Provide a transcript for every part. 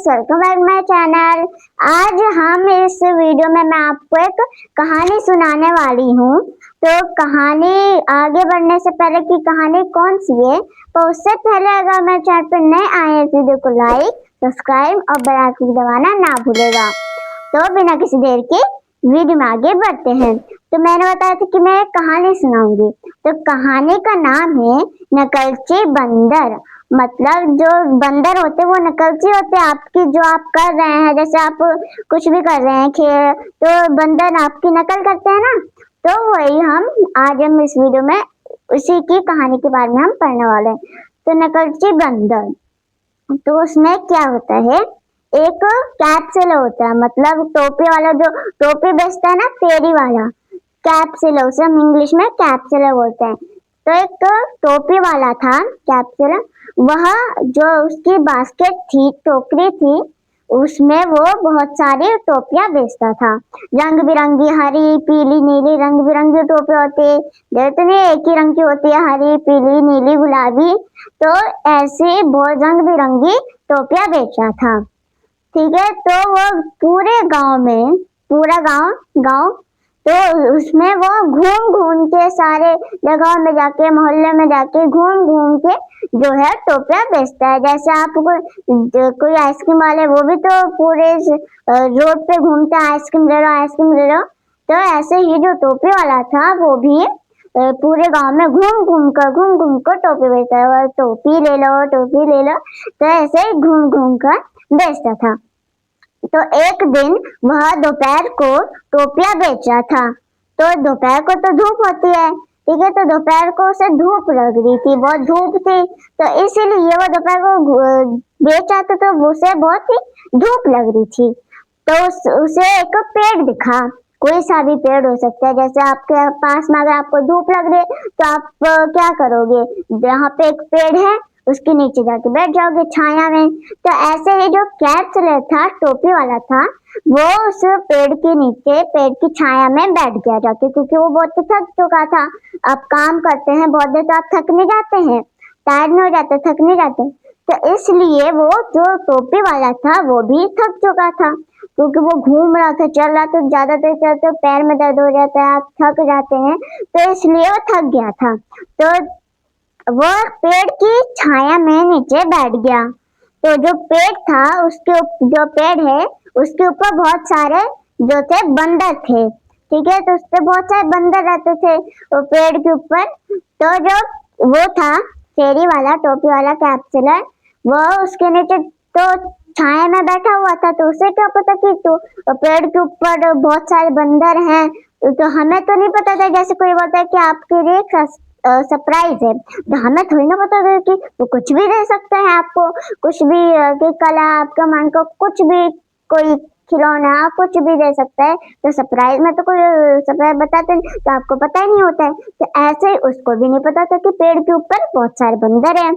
Guys, welcome back my channel. आज हम इस वीडियो में मैं आपको एक कहानी सुनाने वाली हूँ। तो कहानी आगे बढ़ने से पहले कि कहानी कौन सी है, तो उससे पहले अगर मेरे चैनल पर नए आए इस वीडियो को लाइक, सब्सक्राइब और बेल आइकन दबाना ना भूलेगा। तो बिना किसी देर के वीडियो में आगे बढ़ते हैं। तो मैंने बताया था कि मैं एक कहानी सुनाऊंगी। तो कहानी का नाम है नकलची बंदर। मतलब जो बंदर होते वो नकलची होते हैं आपकी, जो आप कर रहे हैं, जैसे आप कुछ भी कर रहे हैं खेल, तो बंदर आपकी नकल करते हैं ना। तो वही हम इस वीडियो में उसी की कहानी के बारे में हम पढ़ने वाले हैं। तो नकलची बंदर, तो उसमें क्या होता है, एक कैप्सूल होता है, मतलब टोपी वाला जो टोपी बेचता है ना, फेरी वाला कैप्सूल, उसे हम इंग्लिश में कैप्सूल बोलते हैं। तो एक टोपी वाला था कैप्सूल, वह जो उसकी बास्केट थी, टोकरी थी, उसमें वो बहुत सारी टोपियां बेचता था। रंग बिरंगी, हरी पीली नीली रंग बिरंगी टोपी होती है, जैसे नहीं एक ही रंग की होती है, हरी पीली नीली गुलाबी। तो ऐसे बहुत रंग बिरंगी टोपियां बेच रहा था। ठीक है, तो वो पूरे गांव में, पूरा गांव तो उसमें वो घूम घूम के सारे जगहों में जाके, मोहल्ले में जाके घूम घूम के जो है टोपियां बेचता है। जैसे आपको कोई आइसक्रीम वाले, वो भी तो पूरे रोड पे घूमते हैं, आइसक्रीम ले लो आइसक्रीम ले लो। तो ऐसे ही जो टोपी वाला था वो भी पूरे गांव में घूम घूम कर टोपी बेचता है। टोपी ले लो टोपी ले लो, तो ऐसे ही घूम घूम कर बेचता था। तो एक दिन वह दोपहर को टोपियां बेच रहा था। तो दोपहर को तो धूप होती है, ठीक है, तो दोपहर को उसे धूप लग रही थी, बहुत धूप थी, तो इसीलिए वो दोपहर को बेच रहा था, तो उसे बहुत ही धूप लग रही थी। तो उसे एक पेड़ दिखा, कोई सा भी पेड़ हो सकता है। जैसे आपके पास में अगर आपको धूप लग रही है तो आप क्या करोगे, यहाँ पे एक पेड़ है उसके नीचे जाके बैठ जाओगे छाया में। तो ऐसे ही जो कैप्सूल था, टोपी वाला था, वो उस पेड़ के नीचे, पेड़ की छाया में बैठ गया जाके, क्योंकि वो बहुत थक चुका था। अब काम करते हैं बहुत देर तो आप थक नहीं जाते हैं, टायर्ड नहीं हो जाते, थक नहीं जाते। तो इसलिए वो जो टोपी वाला था वो भी थक चुका था, क्योंकि वो घूम रहा था, चल रहा था, ज्यादा देर चलते पैर में दर्द हो जाता है, आप थक जाते हैं, तो इसलिए वो थक गया था। तो वो पेड़ की छाया में नीचे बैठ गया। तो जो पेड़ था, उसके जो पेड़ है उसके ऊपर बहुत सारे जो थे बंदर थे, ठीक है, तो उसपे बहुत सारे बंदर रहते थे वो पेड़ के ऊपर। तो जो वो था फेरी वाला, टोपी वाला कैप्सूलर, वो उसके नीचे तो छाया में बैठा हुआ था। तो उसे क्या पता कि तो पेड़ के ऊपर बहुत सारे बंदर हैं, तो हमें तो नहीं पता था। जैसे कोई बोलता है कि आपके लिए सरप्राइज है, तो हमें थोड़ी ना पता था कि वो कुछ भी दे सकते हैं आपको, कुछ भी, कि कल आपका मन को कुछ भी, कोई खिलौना कुछ भी दे सकता है। तो सरप्राइज में तो कोई सरप्राइज बताते नहीं, तो आपको पता ही नहीं होता है। तो ऐसे ही उसको भी नहीं पता था कि पेड़ के ऊपर बहुत सारे बंदर हैं।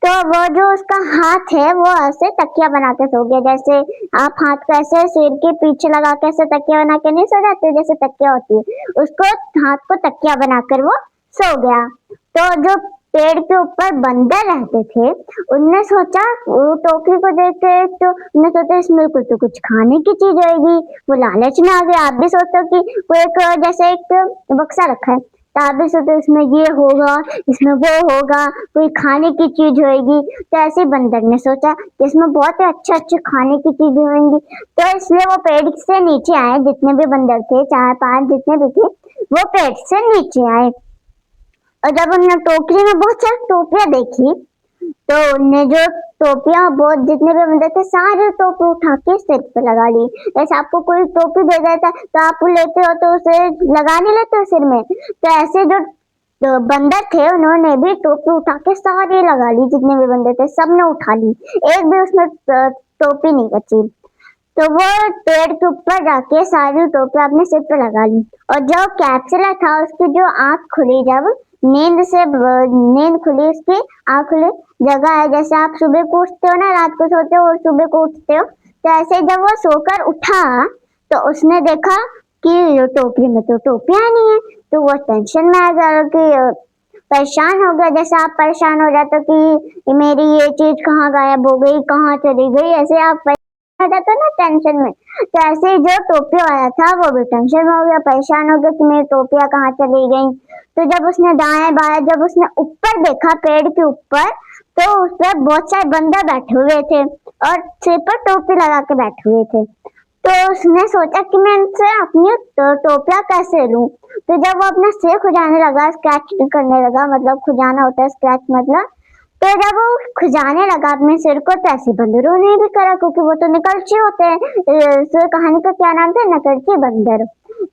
तो वो जो उसका हाथ है वो ऐसे तकिया बना के सो गया। जैसे आप हाथ को ऐसे सिर के पीछे लगा के ऐसे तकिया बना के नहीं सो जाते, जैसे तकिया होती है, उसको हाथ को तकिया बनाकर वो सो गया। तो जो पेड़ के ऊपर बंदर रहते थे, उनने सोचा, वो टोकरी को देख के तो उन्होंने सोचा इसमें कुछ खाने की चीज होगी। वो लालच में आ गया। आप भी सोचते हो कि कोई एक जैसे एक बक्सा रखा है, तो आप भी सोचते इसमें ये होगा, इसमें वो होगा, कोई खाने की चीज होगी। तो ऐसे बंदर ने सोचा कि इसमें बहुत अच्छे अच्छे खाने की चीजें होंगी। तो इसलिए वो पेड़ से नीचे आए, जितने भी बंदर थे, 4-5 जितने भी थे, वो पेड़ से नीचे आए। और जब उन्होंने टोकरी में बहुत सारी टोपियां देखी, तो उनने जो टोपियां, बहुत जितने भी बंदे थे, सारे टोपी उठा के सिर पे लगा ली। जैसे आपको कोई टोपी दे देता है तो आप लेते हो तो उसे लगा नहीं लेते हो सिर में, तो ऐसे जो बंदर थे उन्होंने भी टोपी उठा के सारे लगा ली। जितने भी बंदर थे सबने उठा ली, एक भी उसमें टोपी नहीं बची। तो वो पेड़ के ऊपर जाके सारी टोपी अपने सिर पे लगा ली। और जो कैप्सूल था उसकी जो आंख खुली, जब नींद खुली, उसकी आंख खुली, जगह है जैसे आप सुबह को उठते हो ना, रात को सोते हो और सुबह को उठते हो, तो ऐसे जब वो सोकर उठा तो उसने देखा कि टोकरी में तो टोपियां नहीं है। तो वो टेंशन में आ गया कि परेशान हो गया, जैसे आप परेशान हो जाते हो कि मेरी ये चीज कहाँ गायब हो गई, कहाँ चली गई, ऐसे आप परेशान हो जाते हो ना टेंशन में। तो ऐसे ही जो टोपी वाला था वो भी टेंशन में हो गया, परेशान हो गया कि मेरी टोपियां कहाँ चली गई। तो जब उसने दाएं बाएं जब उसने ऊपर देखा पेड़ के ऊपर, तो उस पर बहुत सारे बंदर बैठे हुए थे और सिर पर टोपी लगा के बैठे हुए थे। तो उसने सोचा कि मैं इनसे अपनी टोपियां कैसे लूं। तो जब वो अपना सिर खुजाने लगा, स्क्रैच करने लगा, मतलब खुजाना होता है स्क्रैच मतलब, तो जब वो खुजाने लगा अपने सिर को, तो ऐसे बंदरों ने भी करा, क्योंकि वो तो निकलची होते हैं। तो कहानी का क्या नाम था, नकलची बंदर।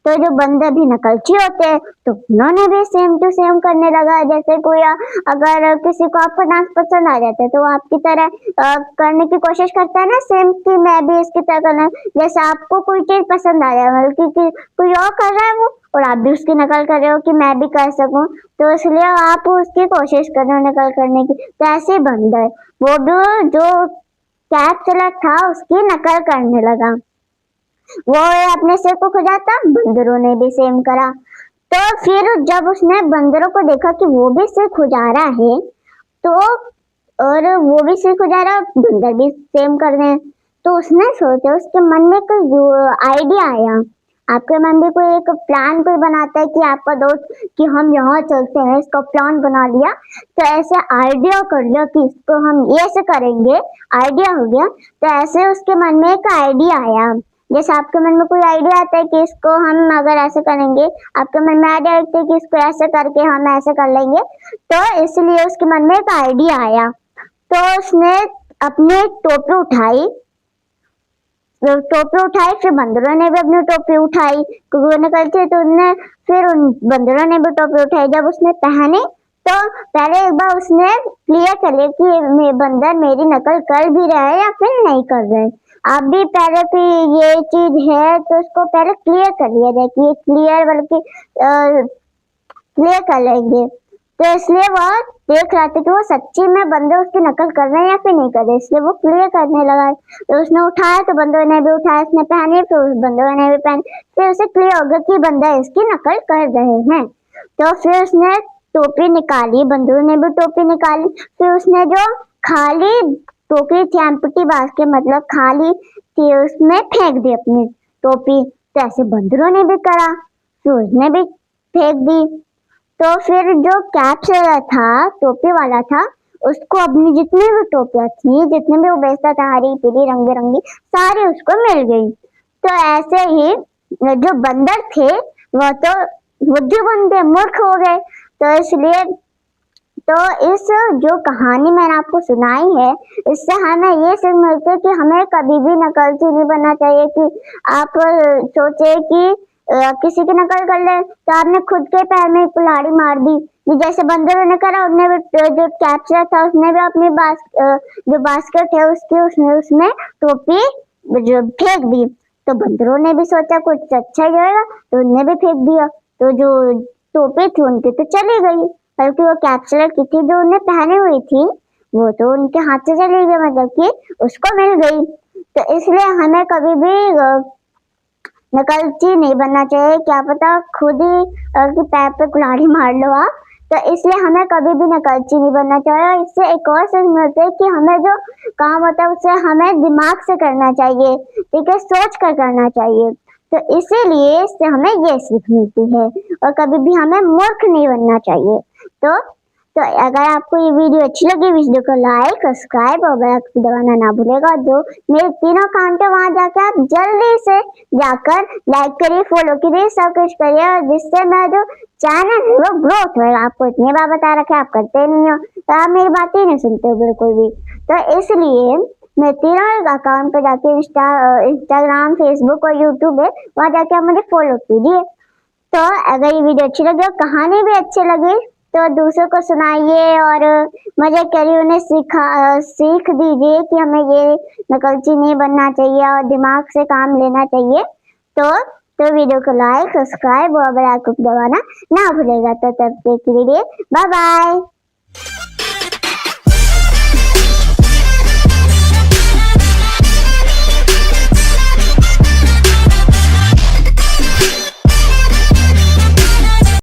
तो जो बंदर भी नकलची होते हैं, तो उन्होंने भी सेम टू सेम करने लगा। जैसे कोई अगर किसी को आपका डांस पसंद आ जाता है, तो वो आपकी तरह करने की कोशिश करता है ना, सेम कि मैं भी इसकी तरह करना। जैसे आपको कोई चीज पसंद आ जाए, मतलब कि कोई और कर रहा है वो, और आप भी उसकी नकल कर रहे हो कि मैं भी कर सकूं, तो इसलिए आप उसकी कोशिश कर रहे हो नकल करने की। तो ऐसे बंदर वो भी जो कैप्सूलर था उसकी नकल करने लगा। वो अपने सिर को खुजाता, बंदरों ने भी सेम करा। तो फिर जब उसने बंदरों को देखा कि वो भी सिर खुजा रहा है, तो और वो भी सिर खुजा रहा, बंदर भी सेम कर रहे हैं, तो उसने सोचा, उसके मन में कोई आइडिया आया। आपके मन में कोई एक प्लान कोई बनाता है कि आपका दोस्त कि हम यहाँ चलते हैं, इसका प्लान बना लिया, तो ऐसे आइडिया कर लिया कि इसको हम ये से करेंगे, आइडिया हो गया। तो ऐसे उसके मन में एक आइडिया आया। जैसे आपके मन में कोई आइडिया आता है कि इसको हम अगर ऐसे करेंगे, आपके मन में आइडिया आता है कि इसको ऐसे करके हम ऐसे कर लेंगे, तो इसलिए उसके मन में एक आइडिया आया। तो उसने अपनी टोपी उठाई, फिर बंदरों ने भी अपनी टोपी उठाई, क्योंकि वो निकलती तो उनने, फिर उन बंदरों ने भी टोपी उठाई। जब उसने पहनी, तो पहले एक बार उसने क्लियर कर लिया कि बंदर मेरी नकल कर भी रहा है या फिर नहीं कर रहे। आप भी पहले कि ये चीज है तो उसको पहले क्लियर कर लिया जाए कि ये क्लियर, बल्कि क्लियर कर लेंगे। तो इसलिए वो देख रहा था कि वो सच्ची में बंदे उसकी नकल कर रहे हैं या फिर नहीं कर रहे, इसलिए वो क्लियर करने लगा। तो उसने उठाया तो बंदों ने भी उठाया, उसने पहने फिर उस बंदों ने भी पहने, फिर उसे क्लियर हो गया कि बंदा इसकी नकल कर रहे हैं। तो फिर उसने टोपी निकाली, बंदरों ने भी टोपी निकाली, फिर उसने जो खाली टोपी थी, एम्प्टी बास्केट मतलब खाली थी, उसमें फेंक दी अपनी टोपी। तो ऐसे बंदरों ने भी करा, फिर उसने भी फेंक दी। तो फिर जो कैप्सूलर था, टोपी वाला था, उसको अपनी जितनी भी टोपियां थी, जितने भी वो बेचता था, हरी पीली रंग बिरंगी, सारी उसको मिल गई। तो ऐसे ही जो बंदर थे वो तो बुद्धिमान थे, मूर्ख हो गए। तो इसलिए तो इस जो कहानी मैंने आपको सुनाई है, इससे हमें ये सीख मिलती है कि हमें कभी भी नकलची नहीं बनना चाहिए। कि आप सोचे कि किसी की नकल कर ले, तो आपने खुद के पैर में कुल्हाड़ी मार दी। जैसे बंदरों ने करा, उन्हें भी जो कैप्चर था उसने भी अपनी जो बास्केट है उसकी उसमें टोपी जो फेंक दी। तो बंदरों ने भी सोचा कुछ अच्छा ही होगा, तो उन्हें भी फेंक दिया। तो जो टोपी थी उनकी तो चली गई, बल्कि वो कैप्सूलर की थी जो उन्हें पहनी हुई थी, वो तो उनके हाथ से चली गई, मतलब कि उसको मिल गई। तो इसलिए हमें कभी भी नकलची नहीं बनना चाहिए। क्या पता खुद ही पैर पे कुल्हाड़ी मार लो आप। तो इसलिए हमें कभी भी नकलची नहीं बनना चाहिए। और इससे एक और सीख मिलती है कि हमें जो काम होता है उसे हमें दिमाग से करना चाहिए, ठीक है, सोच कर करना चाहिए। तो इसीलिए इससे हमें ये सीख मिलती है, और कभी भी हमें मूर्ख नहीं बनना चाहिए। तो अगर आपको ये वीडियो अच्छी लगी, वीडियो को लाइक, सब्सक्राइब और बेल आइकन दबाना ना भूलेगा। जो मेरे तीनों अकाउंट है वहां जाकर आप जल्दी से जाकर लाइक करिए, फॉलो करिए, सब कुछ करिए, और जिससे मैं जो चैनल है वो ग्रोथ होगा। आपको इतनी बार बता रखा है, आप करते नहीं हो, तो आप मेरी बात ही नहीं सुनते हो बिल्कुल भी। तो इसलिए मैं तीनों अकाउंट पे जाके इंस्टाग्राम, फेसबुक और यूट्यूब है, वहां जाके आप मुझे फॉलो कीजिए। तो अगर ये वीडियो अच्छी लगी और कहानी भी अच्छी लगी तो दूसरों को सुनाइए और मजे करिए, उन्हें सीख दीजिए कि हमें ये नकलची नहीं बनना चाहिए और दिमाग से काम लेना चाहिए। तो वीडियो को लाइक, सब्सक्राइब और बेल आइकन दबाना ना भूलेगा। तो तब तक के लिए बाय बाय।